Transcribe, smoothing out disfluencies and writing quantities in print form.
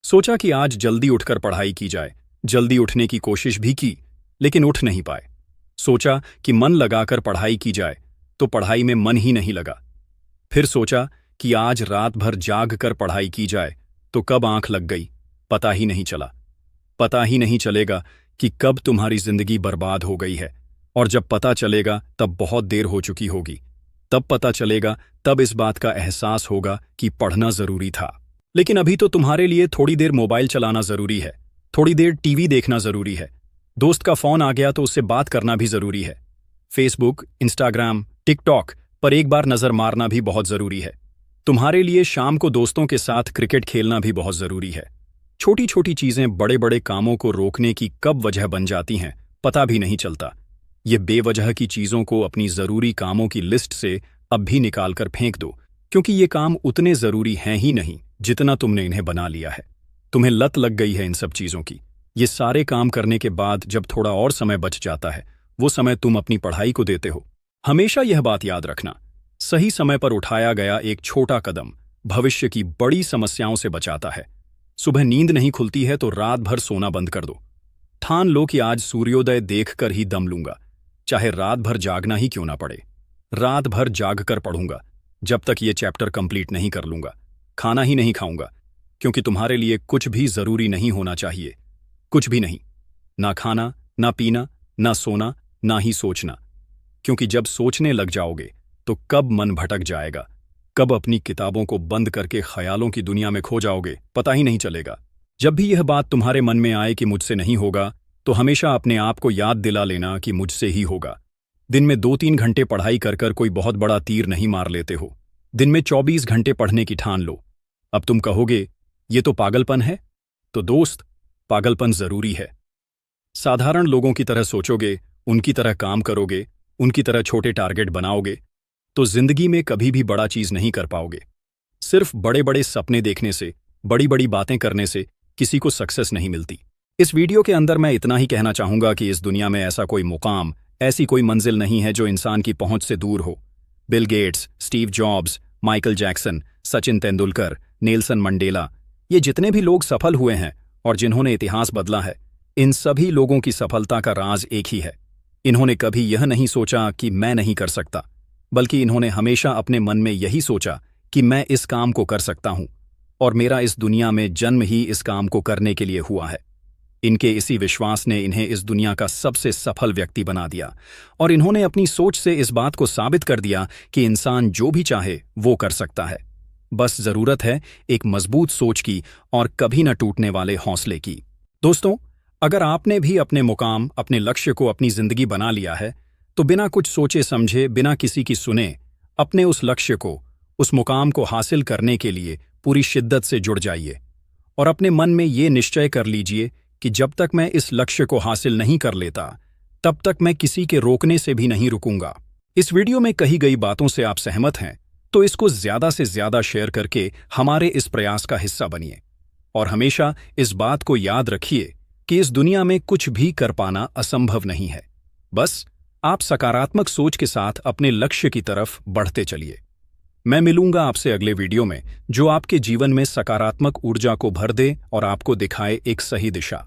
सोचा कि आज जल्दी उठकर पढ़ाई की जाए। जल्दी उठने की कोशिश भी की, लेकिन उठ नहीं पाए। सोचा कि मन लगाकर पढ़ाई की जाए, तो पढ़ाई में मन ही नहीं लगा। फिर सोचा कि आज रात भर जाग कर पढ़ाई की जाए, तो कब आंख लग गई पता ही नहीं चला। पता ही नहीं चलेगा कि कब तुम्हारी जिंदगी बर्बाद हो गई है, और जब पता चलेगा तब बहुत देर हो चुकी होगी। तब पता चलेगा, तब इस बात का एहसास होगा कि पढ़ना जरूरी था। लेकिन अभी तो तुम्हारे लिए थोड़ी देर मोबाइल चलाना जरूरी है, थोड़ी देर टीवी देखना जरूरी है, दोस्त का फोन आ गया तो उससे बात करना भी जरूरी है, फेसबुक, इंस्टाग्राम, टिकटॉक पर एक बार नजर मारना भी बहुत जरूरी है। तुम्हारे लिए शाम को दोस्तों के साथ क्रिकेट खेलना भी बहुत जरूरी है। छोटी छोटी चीजें बड़े बड़े कामों को रोकने की कब वजह बन जाती हैं पता भी नहीं चलता। ये बेवजह की चीजों को अपनी जरूरी कामों की लिस्ट से अब भी निकालकर फेंक दो, क्योंकि ये काम उतने जरूरी हैं ही नहीं जितना तुमने इन्हें बना लिया है। तुम्हें लत लग गई है इन सब चीजों की। ये सारे काम करने के बाद जब थोड़ा और समय बच जाता है, वो समय तुम अपनी पढ़ाई को देते हो। हमेशा यह बात याद रखना, सही समय पर उठाया गया एक छोटा कदम भविष्य की बड़ी समस्याओं से बचाता है। सुबह नींद नहीं खुलती है तो रात भर सोना बंद कर दो। ठान लो कि आज सूर्योदय देखकर ही दम लूंगा, चाहे रात भर जागना ही क्यों ना पड़े। रात भर जाग कर पढ़ूंगा, जब तक ये चैप्टर कंप्लीट नहीं कर लूंगा। खाना ही नहीं खाऊंगा, क्योंकि तुम्हारे लिए कुछ भी जरूरी नहीं होना चाहिए। कुछ भी नहीं, ना खाना, ना पीना, ना सोना, ना ही सोचना। क्योंकि जब सोचने लग जाओगे तो कब मन भटक जाएगा, कब अपनी किताबों को बंद करके ख्यालों की दुनिया में खो जाओगे पता ही नहीं चलेगा। जब भी यह बात तुम्हारे मन में आए कि मुझसे नहीं होगा, तो हमेशा अपने आप को याद दिला लेना कि मुझसे ही होगा। दिन में 2-3 घंटे पढ़ाई कर कर कोई बहुत बड़ा तीर नहीं मार लेते हो। दिन में 24 घंटे पढ़ने की ठान लो। अब तुम कहोगे ये तो पागलपन है, तो दोस्त, पागलपन जरूरी है। साधारण लोगों की तरह सोचोगे, उनकी तरह काम करोगे, उनकी तरह छोटे टारगेट बनाओगे, तो जिंदगी में कभी भी बड़ा चीज नहीं कर पाओगे। सिर्फ बड़े बड़े सपने देखने से, बड़ी बड़ी बातें करने से किसी को सक्सेस नहीं मिलती। इस वीडियो के अंदर मैं इतना ही कहना चाहूंगा कि इस दुनिया में ऐसा कोई मुकाम, ऐसी कोई मंजिल नहीं है जो इंसान की पहुंच से दूर हो। Bill Gates, Steve jobs, Michael Jackson, Sachin Tendulkar, Nelson Mandela, ये जितने भी लोग सफल हुए हैं और जिन्होंने इतिहास बदला है, इन सभी लोगों की सफलता का राज एक ही है। इन्होंने कभी यह नहीं सोचा कि मैं नहीं कर सकता, बल्कि इन्होंने हमेशा अपने मन में यही सोचा कि मैं इस काम को कर सकता हूं, और मेरा इस दुनिया में जन्म ही इस काम को करने के लिए हुआ है। इनके इसी विश्वास ने इन्हें इस दुनिया का सबसे सफल व्यक्ति बना दिया, और इन्होंने अपनी सोच से इस बात को साबित कर दिया कि इंसान जो भी चाहे वो कर सकता है। बस जरूरत है एक मजबूत सोच की और कभी न टूटने वाले हौसले की। दोस्तों, अगर आपने भी अपने मुकाम, अपने लक्ष्य को अपनी जिंदगी बना लिया है, तो बिना कुछ सोचे समझे, बिना किसी की सुने, अपने उस लक्ष्य को, उस मुकाम को हासिल करने के लिए पूरी शिद्दत से जुड़ जाइए और अपने मन में ये निश्चय कर लीजिए कि जब तक मैं इस लक्ष्य को हासिल नहीं कर लेता, तब तक मैं किसी के रोकने से भी नहीं रुकूंगा। इस वीडियो में कही गई बातों से आप सहमत हैं, तो इसको ज्यादा से ज्यादा शेयर करके हमारे इस प्रयास का हिस्सा बनिए। और हमेशा इस बात को याद रखिए कि इस दुनिया में कुछ भी कर पाना असंभव नहीं है। बस आप सकारात्मक सोच के साथ अपने लक्ष्य की तरफ बढ़ते चलिए। मैं मिलूंगा आपसे अगले वीडियो में, जो आपके जीवन में सकारात्मक ऊर्जा को भर दे और आपको दिखाए एक सही दिशा।